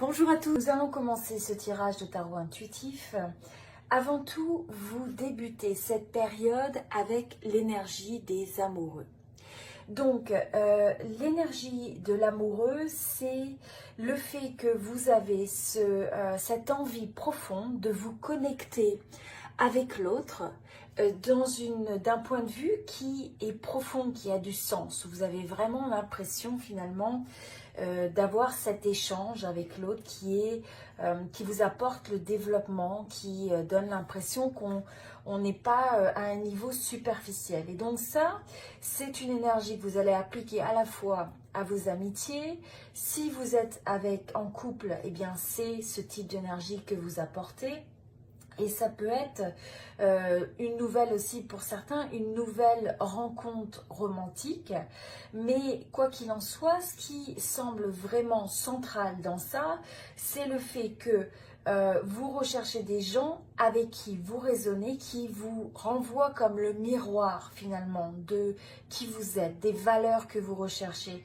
Bonjour à tous, nous allons commencer ce tirage de tarot intuitif. Avant tout, vous débutez cette période avec l'énergie des amoureux. Donc, l'énergie de l'amoureux, c'est le fait que vous avez cette envie profonde de vous connecter avec l'autre d'un point de vue qui est profond, qui a du sens. Vous avez vraiment l'impression finalement d'avoir cet échange avec l'autre qui vous apporte le développement, qui donne l'impression qu'on n'est pas à un niveau superficiel. Et donc ça, c'est une énergie que vous allez appliquer à la fois à vos amitiés. Si vous êtes en couple, eh bien c'est ce type d'énergie que vous apportez. Et ça peut être une nouvelle aussi pour certains, une nouvelle rencontre romantique. Mais quoi qu'il en soit, ce qui semble vraiment central dans ça, c'est le fait que vous recherchez des gens avec qui vous raisonnez, qui vous renvoient comme le miroir finalement de qui vous êtes, des valeurs que vous recherchez,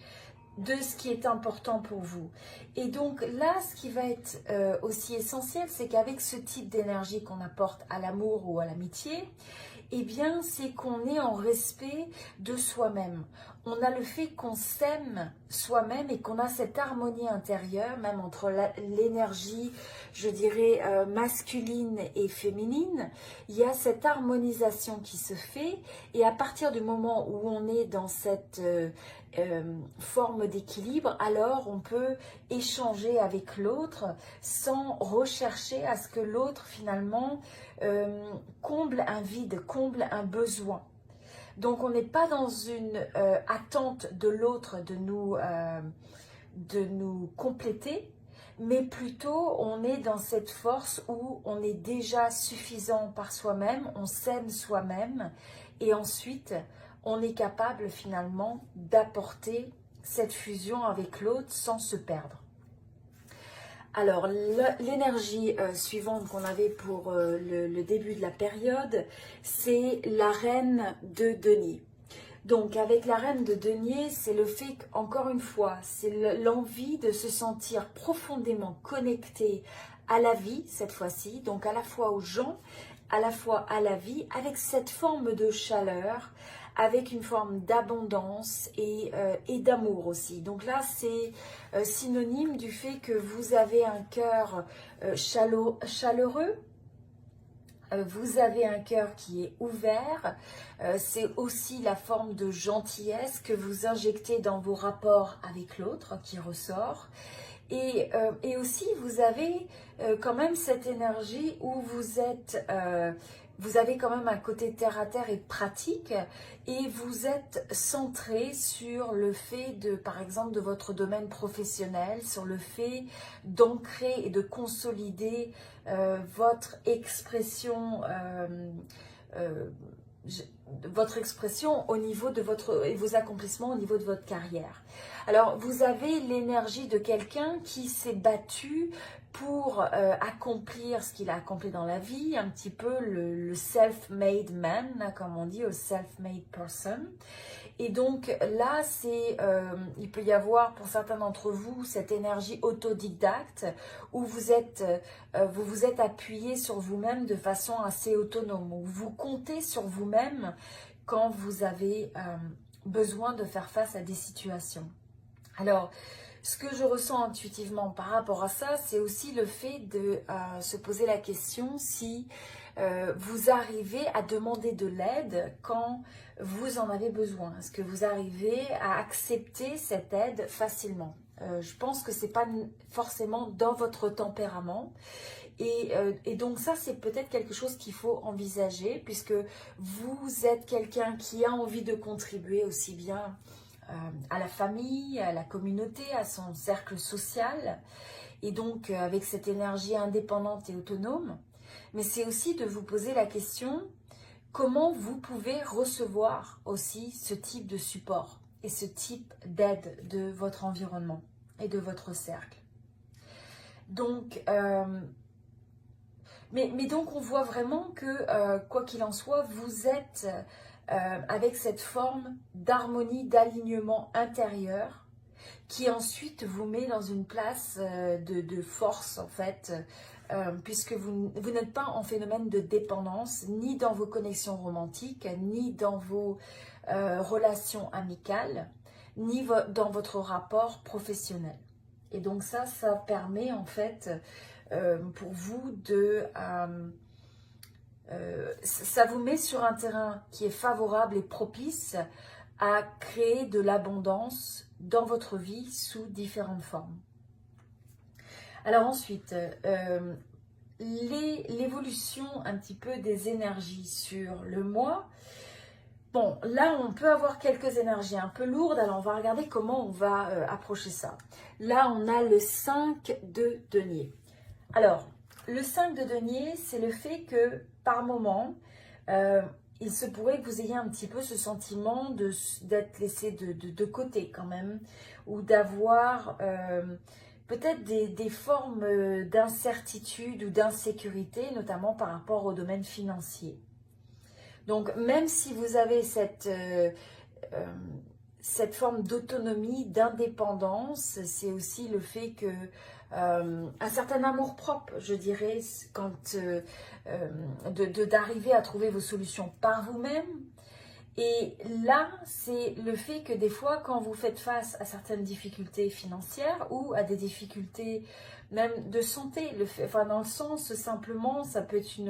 de ce qui est important pour vous. Et donc là, ce qui va être aussi essentiel, c'est qu'avec ce type d'énergie qu'on apporte à l'amour ou à l'amitié, eh bien, c'est qu'on est en respect de soi-même. On a le fait qu'on s'aime soi-même et qu'on a cette harmonie intérieure, même entre l'énergie, je dirais, masculine et féminine. Il y a cette harmonisation qui se fait et à partir du moment où on est dans cette forme d'équilibre, alors on peut échanger avec l'autre sans rechercher à ce que l'autre finalement comble un vide, comble un besoin. Donc on n'est pas dans une attente de l'autre de nous compléter, mais plutôt on est dans cette force où on est déjà suffisant par soi-même, on s'aime soi-même et ensuite on est capable finalement d'apporter cette fusion avec l'autre sans se perdre. Alors, l'énergie suivante qu'on avait pour le début de la période, c'est la reine de denier. Donc, avec la reine de denier, c'est le fait qu'encore une fois, c'est l'envie de se sentir profondément connecté à la vie, cette fois-ci, donc à la fois aux gens, à la fois à la vie, avec cette forme de chaleur, avec une forme d'abondance et d'amour aussi. Donc là, c'est synonyme du fait que vous avez un cœur chaleureux, vous avez un cœur qui est ouvert, c'est aussi la forme de gentillesse que vous injectez dans vos rapports avec l'autre qui ressort. Et aussi, vous avez quand même cette énergie où vous avez quand même un côté terre à terre et pratique et vous êtes centré sur le fait par exemple, de votre domaine professionnel, sur le fait d'ancrer et de consolider votre expression au niveau de vos accomplissements au niveau de votre carrière. Alors, vous avez l'énergie de quelqu'un qui s'est battu pour accomplir ce qu'il a accompli dans la vie, un petit peu le self-made man, comme on dit, le self-made person. Et donc là, il peut y avoir pour certains d'entre vous cette énergie autodidacte où vous vous êtes appuyé sur vous-même de façon assez autonome, où vous comptez sur vous-même quand vous avez besoin de faire face à des situations. Alors, ce que je ressens intuitivement par rapport à ça, c'est aussi le fait de se poser la question si vous arrivez à demander de l'aide quand vous en avez besoin. Est-ce que vous arrivez à accepter cette aide facilement? Je pense que ce n'est pas forcément dans votre tempérament. Et donc ça, c'est peut-être quelque chose qu'il faut envisager puisque vous êtes quelqu'un qui a envie de contribuer aussi bien à la famille, à la communauté, à son cercle social, et donc avec cette énergie indépendante et autonome. Mais c'est aussi de vous poser la question, comment vous pouvez recevoir aussi ce type de support et ce type d'aide de votre environnement et de votre cercle. Donc, mais donc on voit vraiment que, quoi qu'il en soit, vous êtes avec cette forme d'harmonie, d'alignement intérieur qui ensuite vous met dans une place de force en fait, puisque vous n'êtes pas en phénomène de dépendance, ni dans vos connexions romantiques, ni dans vos relations amicales, ni dans votre rapport professionnel. Et donc ça permet en fait pour vous de... ça vous met sur un terrain qui est favorable et propice à créer de l'abondance dans votre vie sous différentes formes. Alors ensuite, l'évolution un petit peu des énergies sur le mois. Bon, là on peut avoir quelques énergies un peu lourdes, alors on va regarder comment on va approcher ça. Là on a le 5 de denier. Alors, le 5 de denier, c'est le fait que par moment, il se pourrait que vous ayez un petit peu ce sentiment d'être laissé de côté quand même, ou d'avoir peut-être des formes d'incertitude ou d'insécurité, notamment par rapport au domaine financier. Donc, même si vous avez cette forme d'autonomie, d'indépendance, c'est aussi le fait que un certain amour-propre, je dirais, d'arriver à trouver vos solutions par vous-même. Et là, c'est le fait que des fois, quand vous faites face à certaines difficultés financières ou à des difficultés même de santé, dans le sens simplement, ça peut être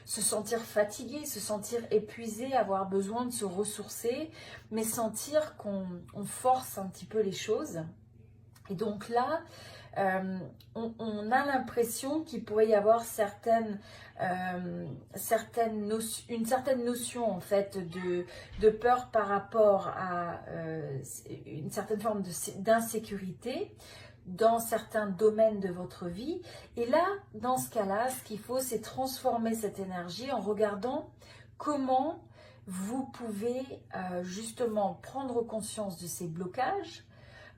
se sentir fatigué, se sentir épuisé, avoir besoin de se ressourcer, mais sentir qu'on force un petit peu les choses. Et donc là, on a l'impression qu'il pourrait y avoir une certaine notion en fait de peur par rapport à une certaine forme d'insécurité dans certains domaines de votre vie. Et là, dans ce cas-là, ce qu'il faut, c'est transformer cette énergie en regardant comment vous pouvez justement prendre conscience de ces blocages,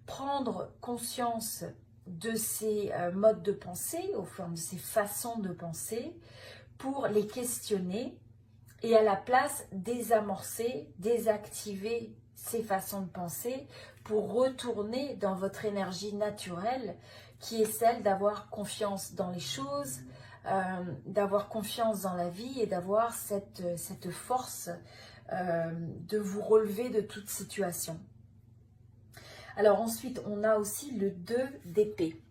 prendre conscience de ces modes de pensée, au fur et à mesure de ces façons de penser, pour les questionner et à la place désamorcer, désactiver ces façons de penser pour retourner dans votre énergie naturelle qui est celle d'avoir confiance dans les choses, d'avoir confiance dans la vie et d'avoir cette force de vous relever de toute situation. Alors ensuite, on a aussi le 2 d'épée.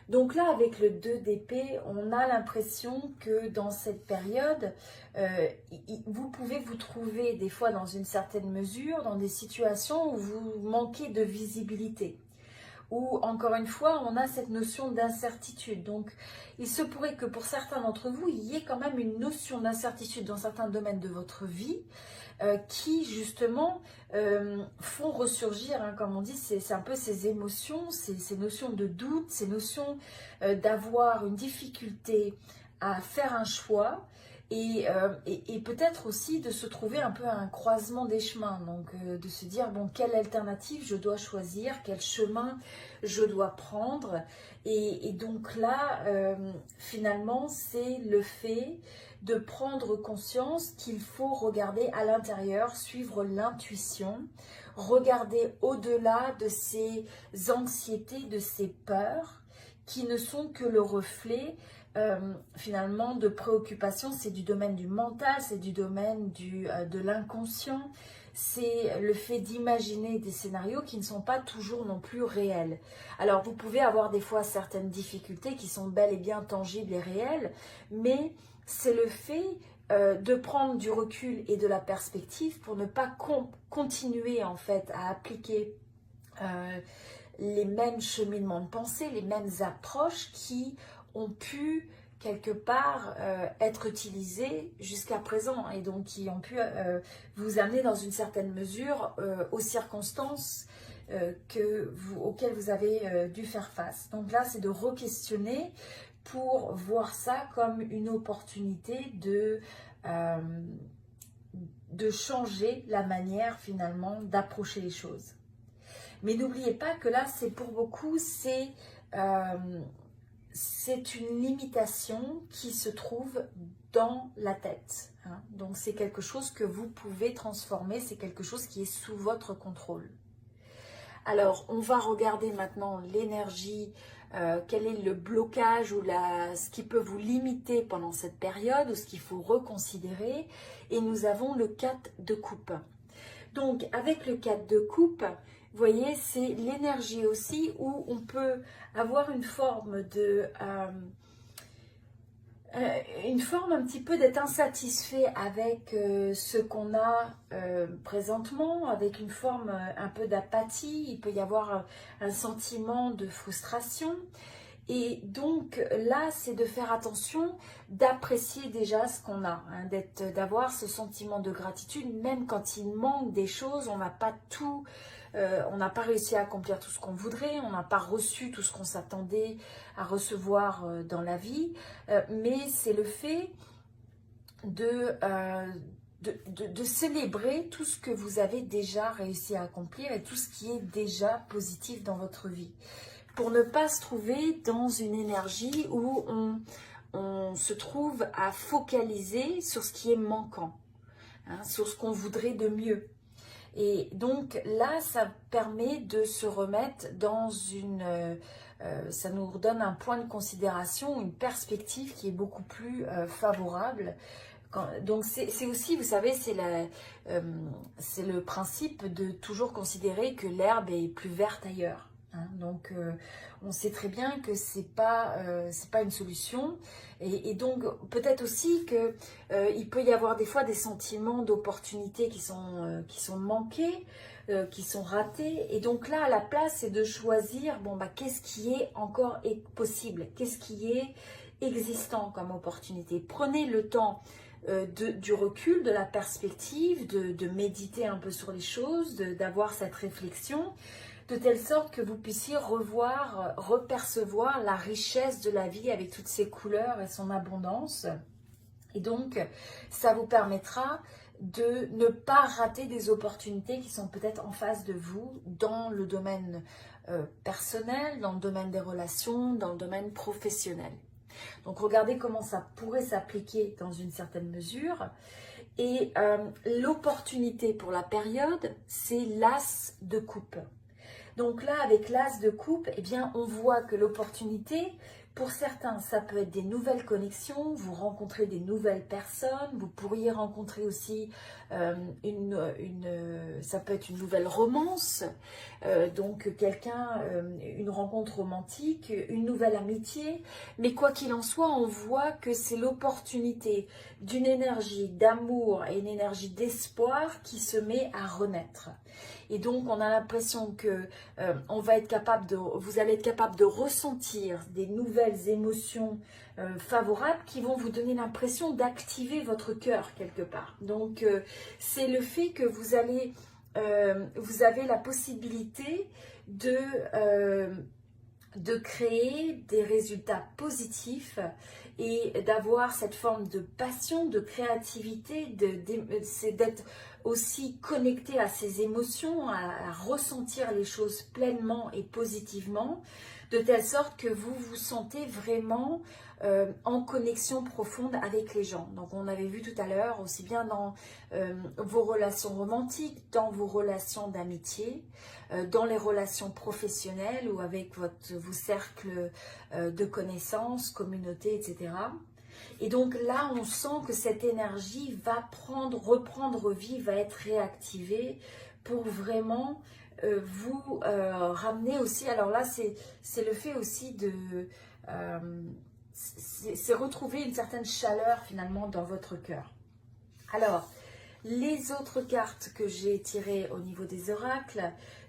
Donc là, avec le 2 d'épée, on a l'impression que dans cette période, vous pouvez vous trouver des fois dans une certaine mesure dans des situations où vous manquez de visibilité. Ou encore une fois, on a cette notion d'incertitude. Donc, il se pourrait que pour certains d'entre vous, il y ait quand même une notion d'incertitude dans certains domaines de votre vie qui, justement, font ressurgir, hein, comme on dit, c'est un peu ces émotions, ces notions de doute, ces notions d'avoir une difficulté à faire un choix. Et peut-être aussi de se trouver un peu à un croisement des chemins, donc de se dire, bon, quelle alternative je dois choisir, quel chemin je dois prendre. Et donc là, finalement, c'est le fait de prendre conscience qu'il faut regarder à l'intérieur, suivre l'intuition, regarder au-delà de ces anxiétés, de ces peurs, qui ne sont que le reflet finalement de préoccupation. C'est du domaine du mental, c'est du domaine de l'inconscient, c'est le fait d'imaginer des scénarios qui ne sont pas toujours non plus réels. Alors vous pouvez avoir des fois certaines difficultés qui sont bel et bien tangibles et réelles, mais c'est le fait de prendre du recul et de la perspective pour ne pas continuer en fait à appliquer les mêmes cheminements de pensée, les mêmes approches qui ont pu quelque part être utilisés jusqu'à présent et donc qui ont pu vous amener dans une certaine mesure aux circonstances auxquelles vous avez dû faire face. Donc là, c'est de re-questionner pour voir ça comme une opportunité de changer la manière finalement d'approcher les choses. Mais n'oubliez pas que là, c'est pour beaucoup, c'est une limitation qui se trouve dans la tête. Hein. Donc c'est quelque chose que vous pouvez transformer, c'est quelque chose qui est sous votre contrôle. Alors, on va regarder maintenant l'énergie, quel est le blocage ou ce qui peut vous limiter pendant cette période ou ce qu'il faut reconsidérer. Et nous avons le 4 de coupe. Donc, avec le 4 de coupe, vous voyez, c'est l'énergie aussi où on peut avoir une forme un petit peu d'être insatisfait avec ce qu'on a présentement, avec une forme un peu d'apathie. Il peut y avoir un sentiment de frustration. Et donc là, c'est de faire attention, d'apprécier déjà ce qu'on a, hein, d'avoir ce sentiment de gratitude, même quand il manque des choses, on n'a pas tout, on n'a pas réussi à accomplir tout ce qu'on voudrait, on n'a pas reçu tout ce qu'on s'attendait à recevoir dans la vie, mais c'est le fait de célébrer tout ce que vous avez déjà réussi à accomplir et tout ce qui est déjà positif dans votre vie. Pour ne pas se trouver dans une énergie où on se trouve à focaliser sur ce qui est manquant, hein, sur ce qu'on voudrait de mieux. Et donc là, ça permet de se remettre dans ça nous donne un point de considération, une perspective qui est beaucoup plus favorable. Donc c'est aussi, vous savez, c'est le principe de toujours considérer que l'herbe est plus verte ailleurs. Hein. Donc on sait très bien que c'est pas une solution et donc peut-être aussi que il peut y avoir des fois des sentiments d'opportunités qui sont manqués, qui sont ratés, et donc là à la place c'est de choisir qu'est-ce qui est encore possible, qu'est-ce qui est existant comme opportunité. Prenez le temps du recul, de la perspective, de méditer un peu sur les choses, d'avoir cette réflexion, de telle sorte que vous puissiez repercevoir la richesse de la vie avec toutes ses couleurs et son abondance. Et donc, ça vous permettra de ne pas rater des opportunités qui sont peut-être en face de vous dans le domaine personnel, dans le domaine des relations, dans le domaine professionnel. Donc, regardez comment ça pourrait s'appliquer dans une certaine mesure. Et l'opportunité pour la période, c'est l'as de coupe. Donc là, avec l'as de coupe, eh bien, on voit que l'opportunité, pour certains, ça peut être des nouvelles connexions, vous rencontrez des nouvelles personnes, vous pourriez rencontrer aussi ça peut être une nouvelle romance, donc une rencontre romantique, une nouvelle amitié, mais quoi qu'il en soit, on voit que c'est l'opportunité d'une énergie d'amour et une énergie d'espoir qui se met à renaître. Et donc, on a l'impression que vous allez être capable de ressentir des nouvelles émotions favorables qui vont vous donner l'impression d'activer votre cœur quelque part. Donc, c'est le fait que vous avez la possibilité de créer des résultats positifs et d'avoir cette forme de passion, de créativité, c'est d'être aussi connecté à ses émotions, à ressentir les choses pleinement et positivement, de telle sorte que vous vous sentez vraiment en connexion profonde avec les gens. Donc on avait vu tout à l'heure, aussi bien dans vos relations romantiques, dans vos relations d'amitié, dans les relations professionnelles ou avec vos cercles de connaissances, communautés, etc. Et donc là, on sent que cette énergie va reprendre vie, va être réactivée pour vraiment vous ramener aussi. Alors là, c'est le fait aussi c'est retrouver une certaine chaleur finalement dans votre cœur. Alors, les autres cartes que j'ai tirées au niveau des oracles,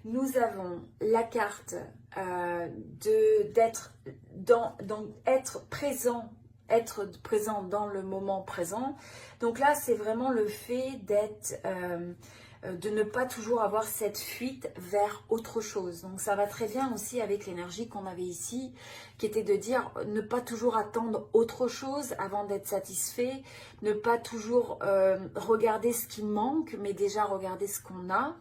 nous avons la carte d'être présent dans le moment présent. Donc là, c'est vraiment le fait de ne pas toujours avoir cette fuite vers autre chose. Donc ça va très bien aussi avec l'énergie qu'on avait ici, qui était de dire ne pas toujours attendre autre chose avant d'être satisfait, ne pas toujours regarder ce qui manque, mais déjà regarder ce qu'on a.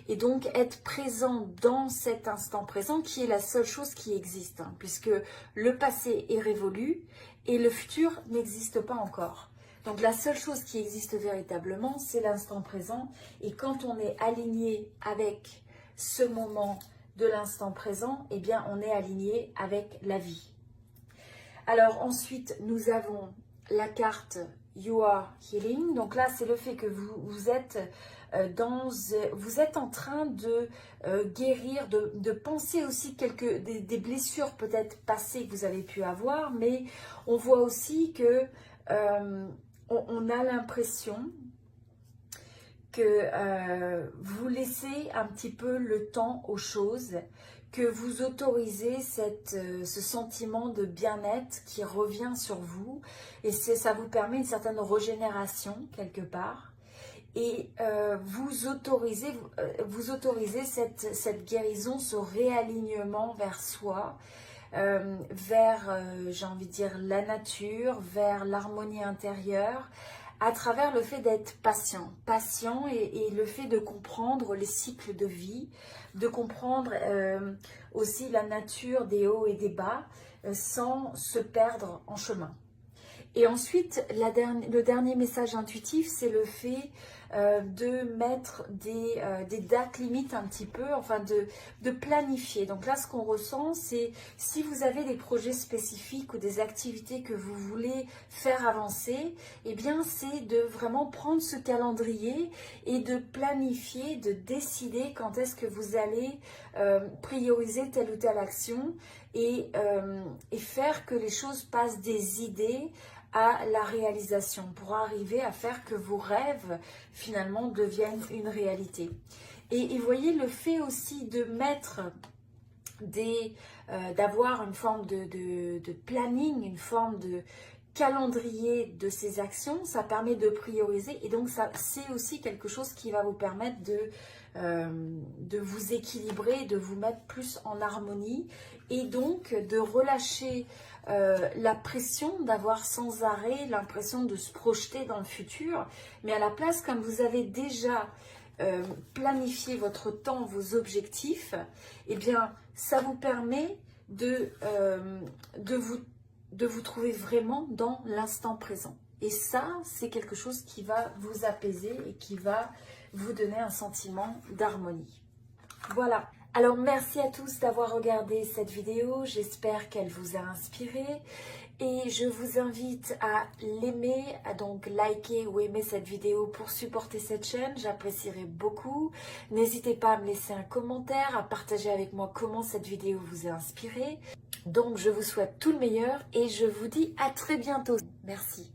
Et donc être présent dans cet instant présent qui est la seule chose qui existe, hein, puisque le passé est révolu et le futur n'existe pas encore. Donc la seule chose qui existe véritablement, c'est l'instant présent. Et quand on est aligné avec ce moment de l'instant présent, eh bien on est aligné avec la vie. Alors ensuite, nous avons la carte You Are Healing. Donc là, c'est le fait que vous êtes en train de guérir, de penser aussi des blessures peut-être passées que vous avez pu avoir, mais on voit aussi que on a l'impression que vous laissez un petit peu le temps aux choses, que vous autorisez ce sentiment de bien-être qui revient sur vous, et ça vous permet une certaine régénération quelque part, et vous autorisez cette guérison, ce réalignement vers soi, vers, j'ai envie de dire, la nature, vers l'harmonie intérieure, à travers le fait d'être patient et le fait de comprendre les cycles de vie, de comprendre aussi la nature des hauts et des bas sans se perdre en chemin. Et ensuite, le dernier message intuitif, c'est le fait de mettre des dates limites un petit peu, enfin de planifier. Donc là, ce qu'on ressent, c'est si vous avez des projets spécifiques ou des activités que vous voulez faire avancer, eh bien, c'est de vraiment prendre ce calendrier et de planifier, de décider quand est-ce que vous allez prioriser telle ou telle action et faire que les choses passent des idées à la réalisation pour arriver à faire que vos rêves finalement deviennent une réalité. Et voyez, le fait aussi de mettre d'avoir une forme de planning, une forme de calendrier de ces actions, ça permet de prioriser, et donc c'est aussi quelque chose qui va vous permettre de vous équilibrer, de vous mettre plus en harmonie, et donc de relâcher la pression d'avoir sans arrêt l'impression de se projeter dans le futur, mais à la place, comme vous avez déjà planifié votre temps, vos objectifs, eh bien ça vous permet de vous trouver vraiment dans l'instant présent. Et ça, c'est quelque chose qui va vous apaiser et qui va vous donner un sentiment d'harmonie. Voilà. Alors, merci à tous d'avoir regardé cette vidéo. J'espère qu'elle vous a inspiré. Et je vous invite à l'aimer, à donc liker ou aimer cette vidéo pour supporter cette chaîne. J'apprécierais beaucoup. N'hésitez pas à me laisser un commentaire, à partager avec moi comment cette vidéo vous a inspiré. Donc, je vous souhaite tout le meilleur et je vous dis à très bientôt. Merci.